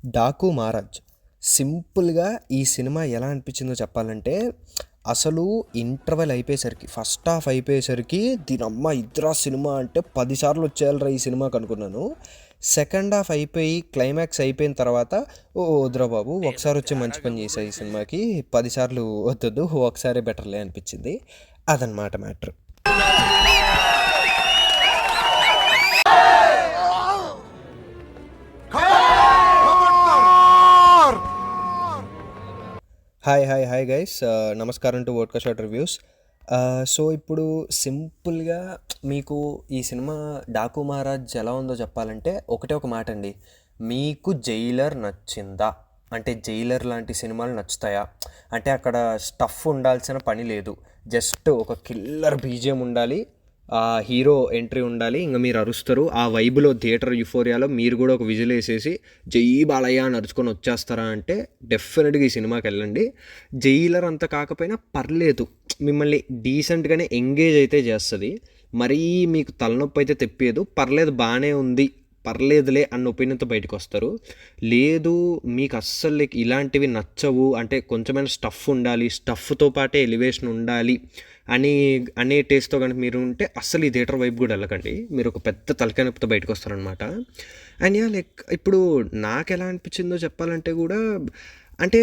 'డాకు మహారాజ్' సింపుల్‌గా ఈ సినిమా ఎలా అనిపించిందో చెప్పాలంటే, అసలు ఇంటర్వెల్ అయిపోయేసరికి, ఫస్ట్ హాఫ్ అయిపోయేసరికి దీనమ్మ ఇదిరా సినిమా అంటే 10 సార్లు వచ్చేయాలిరా ఈ సినిమాకి అనుకున్నాను. సెకండ్ హాఫ్ అయిపోయి క్లైమాక్స్ అయిపోయిన తర్వాత, వద్దురా బాబు ఒకసారి వచ్చి మంచి పని చేశావు ఈ సినిమాకి, 10 సార్లు వద్దొద్దు ఒకసారే బెటర్‌లే అనిపించింది. అదనమాట మ్యాటర్. హాయ్ గైస్, నమస్కారం to vodka shot reviews. So ఇప్పుడు సింపుల్గా మీకు ఈ సినిమా 'డాకు మహారాజ్' ఎలా ఉందో చెప్పాలంటే ఒకటే ఒక మాట అండి. మీకు 'జైలర్' నచ్చిందా అంటే 'జైలర్' లాంటి సినిమాలు నచ్చుతాయా అంటే అక్కడ స్టఫ్ ఉండాల్సిన పని లేదు, జస్ట్ ఒక కిల్లర్ బీజిఎం ఉండాలి, ఆ హీరో ఎంట్రీ ఉండాలి, ఇంకా మీరు అరుస్తారు. ఆ వైబులో థియేటర్ యుఫోరియాలో మీరు కూడా ఒక విజిల్ వేసేసి జై బాలయ్య అని అరుచుకొని వచ్చేస్తారా అంటే డెఫినెట్గా ఈ సినిమాకి వెళ్ళండి. జైలర్ అంత కాకపోయినా పర్లేదు, మిమ్మల్ని డీసెంట్గానే ఎంగేజ్ అయితే చేస్తుంది. మరీ మీకు తలనొప్పి అయితే తెప్పేదు, పర్లేదు బాగానే ఉంది, పర్లేదులే అన్న ఒపీనియన్తో బయటకు వస్తారు. లేదు మీకు అస్సలు ఇలాంటివి నచ్చవు అంటే కొంచెమైనా స్టఫ్ ఉండాలి, స్టఫ్తో పాటే ఎలివేషన్ ఉండాలి అనే టేస్ట్తో కనుక మీరు ఉంటే అస్సలు ఈ థియేటర్ వైపు కూడా వెళ్ళకండి, మీరు ఒక పెద్ద తలకాయ నొప్పితో బయటకు వస్తారనమాట. అండ్ ఇప్పుడు నాకు ఎలా అనిపించిందో చెప్పాలంటే కూడా అంటే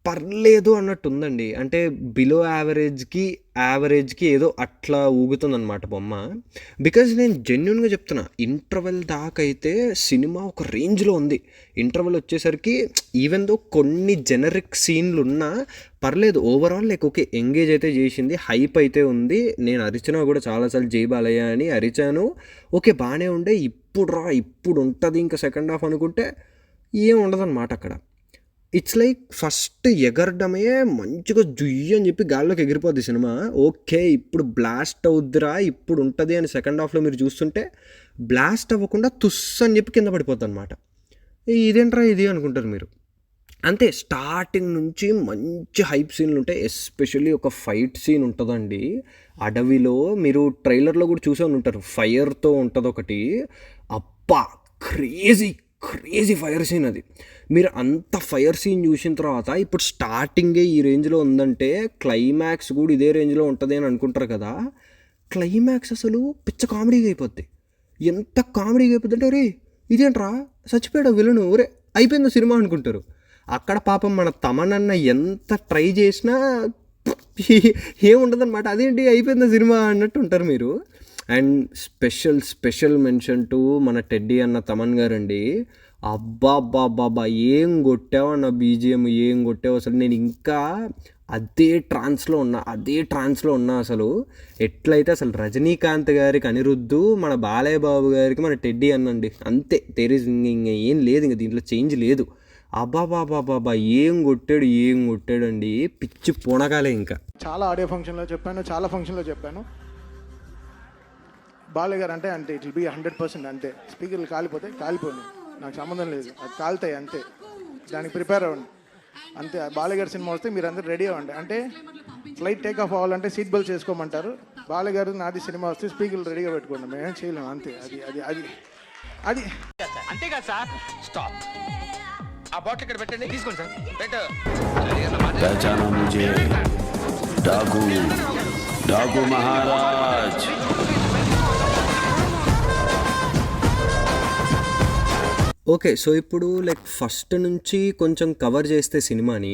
పర్లేదు అన్నట్టు ఉందండి. అంటే బిలో యావరేజ్కి ఏదో అట్లా ఊగుతుందన్నమాట బొమ్మ. బికాజ్ నేను జెన్యున్గా చెప్తున్నా, ఇంటర్వెల్ దాకా అయితే సినిమా ఒక రేంజ్లో ఉంది. ఇంటర్వెల్ వచ్చేసరికి ఈవెన్ దో కొన్ని జెనరిక్ సీన్లు ఉన్నా పర్లేదు, ఓవరాల్ ఓకే ఎంగేజ్ అయితే చేసింది, హైప్ అయితే ఉంది. నేను అరిచినా కూడా చాలాసార్లు జై బాలయ్య అని అరిచాను, ఓకే బాగానే ఉండే. ఇప్పుడు ఉంటుంది ఇంకా సెకండ్ హాఫ్ అనుకుంటే ఏం ఉండదన్నమాట అక్కడ. ఇట్స్ లైక్ ఫస్ట్ ఎగరడమే మంచిగా జుయ్యి అని చెప్పి గాల్లోకి ఎగిరిపోద్ది సినిమా. ఓకే ఇప్పుడు బ్లాస్ట్ అవుద్దిరా ఇప్పుడు ఉంటుంది అని సెకండ్ హాఫ్లో మీరు చూస్తుంటే బ్లాస్ట్ అవ్వకుండా తుస్ అని చెప్పి కింద పడిపోద్ది అనమాట. ఇదేంట్రా ఇది అనుకుంటారు మీరు. అంతే, స్టార్టింగ్ నుంచి మంచి హైప్ సీన్లు ఉంటాయి. ఎస్పెషల్లీ ఒక ఫైట్ సీన్ ఉంటుందండి అడవిలో, మీరు ట్రైలర్లో కూడా చూసే ఉంటారు, ఫైర్తో ఉంటుంది ఒకటి. అబ్బా క్రేజీ ఫైర్ సీన్ అది. మీరు అంత ఫైర్ సీన్ చూసిన తర్వాత ఇప్పుడు స్టార్టింగే ఈ రేంజ్లో ఉందంటే క్లైమాక్స్ కూడా ఇదే రేంజ్లో ఉంటుంది అని అనుకుంటారు కదా. క్లైమాక్స్ అసలు పిచ్చ కామెడీగా అయిపోద్ది. ఎంత కామెడీగా అయిపోద్ది అంటే ఒరే ఇదేంట్రా చచ్చిపోయాడు విలను, ఒరే అయిపోయింది సినిమా అనుకుంటారు. అక్కడ పాపం మన తమనన్న ఎంత ట్రై చేసినా ఏముండదన్నమాట, అదేంటి అయిపోయింది సినిమా అన్నట్టు ఉంటారు మీరు. అండ్ స్పెషల్ మెన్షన్ టు మన టెడ్డీ అన్న తమన్ గారండి. అబ్బా ఏం కొట్టావన్న బీజిఎం, ఏం కొట్టావు అసలు. నేను ఇంకా అదే ట్రాన్స్లో ఉన్నా అసలు. ఎట్లయితే అసలు రజనీకాంత్ గారికి అనిరుద్ధు, మన బాలయ్య బాబు గారికి మన టెడ్డీ అన్నండి, అంతే. ఇంకా ఏం లేదు, ఇంకా దీంట్లో చేంజ్ లేదు. అబ్బాబాబాబా ఏం కొట్టాడండి, పిచ్చి పూనకాలే. ఇంకా చాలా ఆడియో ఫంక్షన్లో చెప్పాను, చాలా ఫంక్షన్లో చెప్పాను, బాలయ్య గారు అంటే ఇట్ విల్ బీ 100% అంతే. స్పీకర్లు కాలిపోను, నాకు సంబంధం లేదు, అది కాలుతాయి అంతే, దానికి ప్రిపేర్ అవ్వండి అంతే. బాలయ్య గారి సినిమా వస్తే మీరు అందరూ రెడీ అవ్వండి. అంటే ఫ్లైట్ టేక్ ఆఫ్ అవ్వాలంటే సీట్ బెల్ట్ చేసుకోమంటారు. బాలయ్య గారు నాది సినిమా వస్తే స్పీకర్లు రెడీగా పెట్టుకోండి, మేమేం చేయలేము అంతే. అది అంతేగా సార్. స్టాప్, ఆ బాటిల్ ఇక్కడ పెట్టండి, తీసుకోండి సార్. पहचाना मुझे, डाकू महाराज. ఓకే, సో ఇప్పుడు ఫస్ట్ నుంచి కొంచెం కవర్ చేస్తే సినిమాని,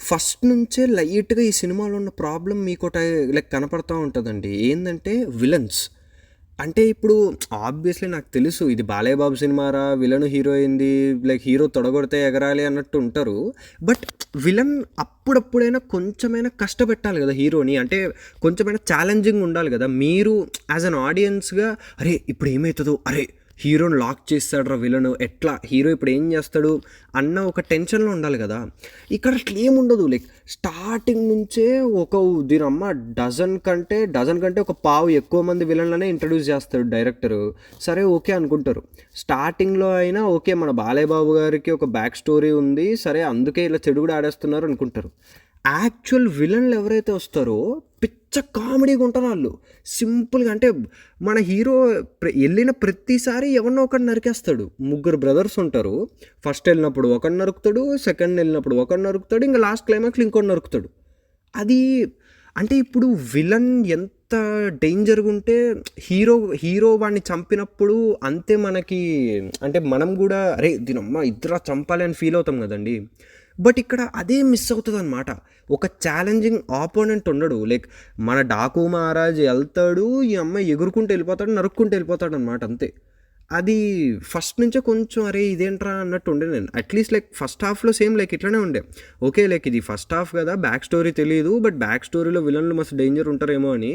ఫస్ట్ నుంచే లైట్గా ఈ సినిమాలో ఉన్న ప్రాబ్లం మీకు కనపడతా ఉంటుందండి. ఏంటంటే విలన్స్. అంటే ఇప్పుడు ఆబ్వియస్లీ నాకు తెలుసు ఇది బాలయ్య బాబు సినిమారా, విలన్ హీరో అయింది, హీరో తొడగొడితే ఎగరాలి అన్నట్టు ఉంటారు. బట్ విలన్ అప్పుడప్పుడైనా కొంచెమైనా కష్టపెట్టాలి కదా హీరోని, అంటే కొంచెమైనా ఛాలెంజింగ్ ఉండాలి కదా. మీరు యాజ్ అన్ ఆడియన్స్గా అరే ఇప్పుడు ఏమవుతుందో, అరే హీరోని లాక్ చేస్తాడు విలను, ఎట్లా హీరో ఇప్పుడు ఏం చేస్తాడు అన్న ఒక టెన్షన్లో ఉండాలి కదా. ఇక్కడ అట్లా ఏముండదు. స్టార్టింగ్ నుంచే దీనమ్మ డజన్ కంటే ఒక పావు ఎక్కువ మంది విలన్లనే ఇంట్రడ్యూస్ చేస్తాడు డైరెక్టరు. సరే ఓకే అనుకుంటారు. స్టార్టింగ్లో అయినా ఓకే మన బాలయ్య బాబు గారికి ఒక బ్యాక్ స్టోరీ ఉంది, సరే అందుకే ఇలా చెడు కూడా ఆడేస్తున్నారు అనుకుంటారు. యాక్చువల్ విలన్లు ఎవరైతే వస్తారో పిచ్చ కామెడీగా ఉంటారు వాళ్ళు. సింపుల్గా అంటే మన హీరో వెళ్ళిన ప్రతిసారి ఎవరినో ఒకటి నరికేస్తాడు. 3 బ్రదర్స్ ఉంటారు. ఫస్ట్ వెళ్ళినప్పుడు ఒకడు నరుకుతాడు, సెకండ్ వెళ్ళినప్పుడు ఒకడు నరుకుతాడు, ఇంకా లాస్ట్ క్లైమాక్స్లో ఇంకోటి నరుకుతాడు. అది అంటే ఇప్పుడు విలన్ ఎంత డేంజర్గా ఉంటే హీరో వాడిని చంపినప్పుడు అంతే మనకి అంటే మనం కూడా అరే దీనమ్మ ఇద్దరు చంపాలి అని ఫీల్ అవుతాం కదండి. బట్ ఇక్కడ అదే మిస్ అవుతుంది అనమాట. ఒక ఛాలెంజింగ్ ఆపోనెంట్ ఉండడు. లైక్ మన డాకు మహారాజ్ వెళ్తాడు, ఈ అమ్మాయి ఎగురుకుంటూ వెళ్ళిపోతాడు, నరుక్కుంటూ వెళ్ళిపోతాడు అనమాట అంతే. అది ఫస్ట్ నుంచే కొంచెం అరే ఇదేంట్రా అన్నట్టు ఉండే నేను. అట్లీస్ట్ లైక్ ఫస్ట్ హాఫ్లో సేమ్ లైక్ ఇట్లానే ఉండే. ఓకే లైక్ ఇది ఫస్ట్ హాఫ్ కదా, బ్యాక్ స్టోరీ తెలియదు, బట్ బ్యాక్ స్టోరీలో విలన్లు మస్తు డేంజర్ ఉంటారేమో అని.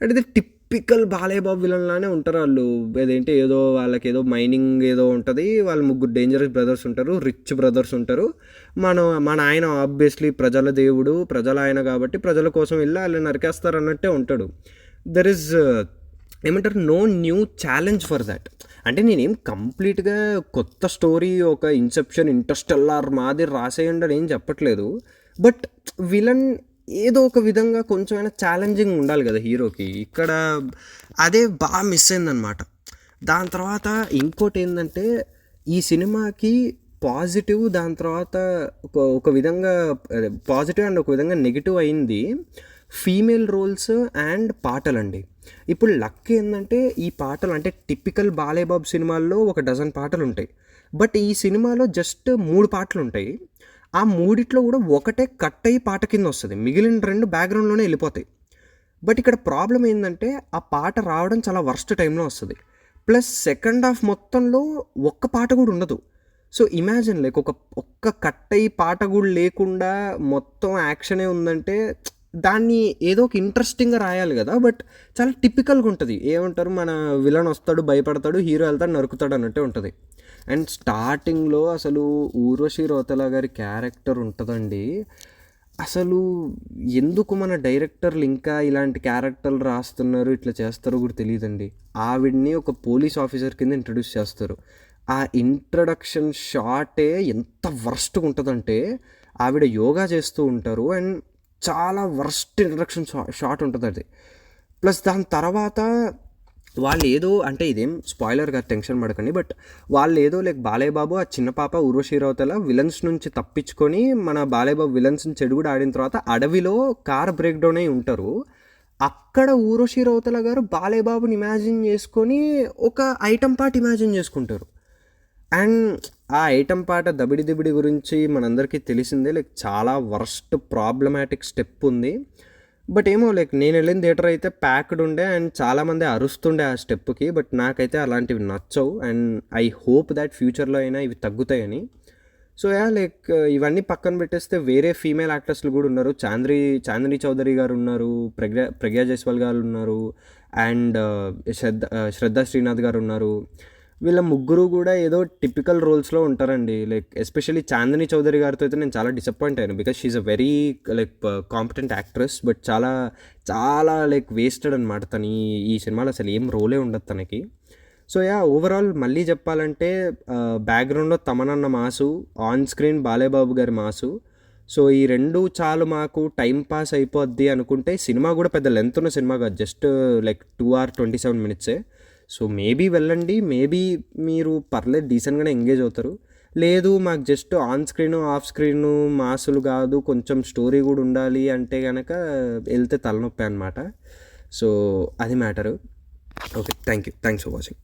అంటే ఇది టిపికల్ బాలయ్య బాబు విలన్ లానే ఉంటారు వాళ్ళు. అదేంటి ఏదో వాళ్ళకి ఏదో మైనింగ్ ఏదో ఉంటుంది, వాళ్ళు 3 డేంజరస్ బ్రదర్స్ ఉంటారు, రిచ్ బ్రదర్స్ ఉంటారు. మన ఆయన ఆబ్వియస్లీ ప్రజల దేవుడు, ప్రజల ఆయన కాబట్టి ప్రజల కోసం వెళ్ళి వాళ్ళు నరికేస్తారు అన్నట్టే ఉంటాడు. దెర్ ఇస్ ఏమంటారు no new challenge for that. అంటే నేనేం కంప్లీట్గా కొత్త స్టోరీ ఒక ఇన్సెప్షన్ ఇంటర్స్టెల్లార్ మాదిరి రాసేయండి అని ఏం చెప్పట్లేదు. బట్ విలన్ ఏదో ఒక విధంగా కొంచెమైనా ఛాలెంజింగ్ ఉండాలి కదా హీరోకి. ఇక్కడ అదే బాగా మిస్ అయిందనమాట. దాని తర్వాత ఇంకోటి ఏంటంటే ఈ సినిమాకి పాజిటివ్, దాని తర్వాత ఒక విధంగా పాజిటివ్ అండ్ ఒక విధంగా నెగిటివ్ అయింది ఫీమేల్ రోల్స్ అండ్ పాటలండి. ఇప్పుడు లక్ ఏంటంటే ఈ పాటలు అంటే టిపికల్ బాలయ్య బాబు సినిమాల్లో 12 పాటలు ఉంటాయి. బట్ ఈ సినిమాలో జస్ట్ 3 పాటలు ఉంటాయి. ఆ 3 కూడా ఒకటే కట్ అయ్యి పాట కింద వస్తుంది, మిగిలిన 2 బ్యాక్గ్రౌండ్లోనే వెళ్ళిపోతాయి. బట్ ఇక్కడ ప్రాబ్లం ఏంటంటే ఆ పాట రావడం చాలా వర్స్ట్ టైంలో వస్తుంది. ప్లస్ సెకండ్ హాఫ్ మొత్తంలో ఒక్క పాట కూడా ఉండదు. సో ఇమాజిన్ లైక్ ఒక్క కట్ అయ్యి పాట కూడా లేకుండా మొత్తం యాక్షనే ఉందంటే దాన్ని ఏదో ఒక ఇంట్రెస్టింగ్గా రాయాలి కదా. బట్ చాలా టిపికల్గా ఉంటుంది. ఏమంటారు మన విలన్ వస్తాడు, భయపడతాడు, హీరో వెళ్తాడు, నరుకుతాడు అన్నట్టే ఉంటుంది. అండ్ స్టార్టింగ్లో అసలు ఊర్వశి రౌతేలా గారి క్యారెక్టర్ ఉంటుందండి. అసలు ఎందుకు మన డైరెక్టర్లు ఇంకా ఇలాంటి క్యారెక్టర్లు రాస్తున్నారు, ఇట్లా చేస్తారో కూడా తెలియదండి. ఆవిడ్ని ఒక పోలీస్ ఆఫీసర్ కింద ఇంట్రడ్యూస్ చేస్తారు. ఆ ఇంట్రడక్షన్ షాటే ఎంత వర్స్ట్గా ఉంటుందంటే ఆవిడ యోగా చేస్తూ ఉంటారు అండ్ చాలా వర్స్ట్ ఇంట్రడక్షన్ షాట్ ఉంటుంది అది. ప్లస్ దాని తర్వాత వాళ్ళు ఏదో అంటే ఇదేం స్పాయిలర్గా టెన్షన్ పడకండి, బట్ వాళ్ళు ఏదో లైక్ బాలయ్య బాబు ఆ చిన్న పాప ఊర్వశి రౌతేలా విలన్స్ నుంచి తప్పించుకొని మన బాలయ్య బాబు విలన్స్ని చెడు కూడా ఆడిన తర్వాత అడవిలో కార్ బ్రేక్ డౌన్ అయి ఉంటారు. అక్కడ ఊర్వశి రౌతేలా గారు బాలయ్య బాబుని ఇమాజిన్ చేసుకొని ఒక ఐటమ్ పార్ట్ ఇమాజిన్ చేసుకుంటారు. అండ్ ఆ ఐటమ్ పాట దబిడి దిబిడి గురించి మనందరికీ తెలిసిందే. లైక్ చాలా వర్స్ట్ ప్రాబ్లమాటిక్ స్టెప్ ఉంది. బట్ ఏమో లైక్ నేను వెళ్ళిన థియేటర్ అయితే ప్యాక్డ్ ఉండే అండ్ చాలామంది అరుస్తుండే ఆ స్టెప్కి. బట్ నాకైతే అలాంటివి నచ్చవు అండ్ ఐ హోప్ దాట్ ఫ్యూచర్లో అయినా ఇవి తగ్గుతాయని. సో లైక్ ఇవన్నీ పక్కన పెట్టేస్తే వేరే ఫీమేల్ యాక్టర్స్లు కూడా ఉన్నారు. చాందిని చౌదరి గారు ఉన్నారు, ప్రజ్ఞా జైస్వాల్ గారు ఉన్నారు, అండ్ శ్రద్ధా శ్రీనాథ్ గారు ఉన్నారు. వీళ్ళ 3 కూడా ఏదో టిపికల్ రోల్స్లో ఉంటారండి. లైక్ ఎస్పెషల్లీ చాందిని చౌదరి గారితో అయితే నేను చాలా డిసప్పాయింట్ అయ్యాను. Because she's a very like competent actress. But చాలా చాలా లైక్ వేస్టెడ్ అనమాట తను ఈ సినిమాలో. అసలు ఏం రోలే ఉండదు తనకి. సో ఓవరాల్ మళ్ళీ చెప్పాలంటే బ్యాక్గ్రౌండ్లో తమనన్న mass, on screen Balayya Babu గారి మాసు. సో ఈ 2 చాలు మాకు టైం పాస్ అయిపోద్ది అనుకుంటే సినిమా కూడా పెద్ద లెంత్ ఉన్న సినిమా కాదు, just like 2 hours 27 minutes. So maybe వెళ్ళండి, మేబీ మీరు పర్లేదు డీసెంట్గానే ఎంగేజ్ అవుతారు. లేదు మాకు just on screen off screen మాసులు కాదు, కొంచెం స్టోరీ కూడా ఉండాలి అంటే కనుక వెళ్తే తలనొప్పి అనమాట. సో అది matter. Okay, thanks for watching.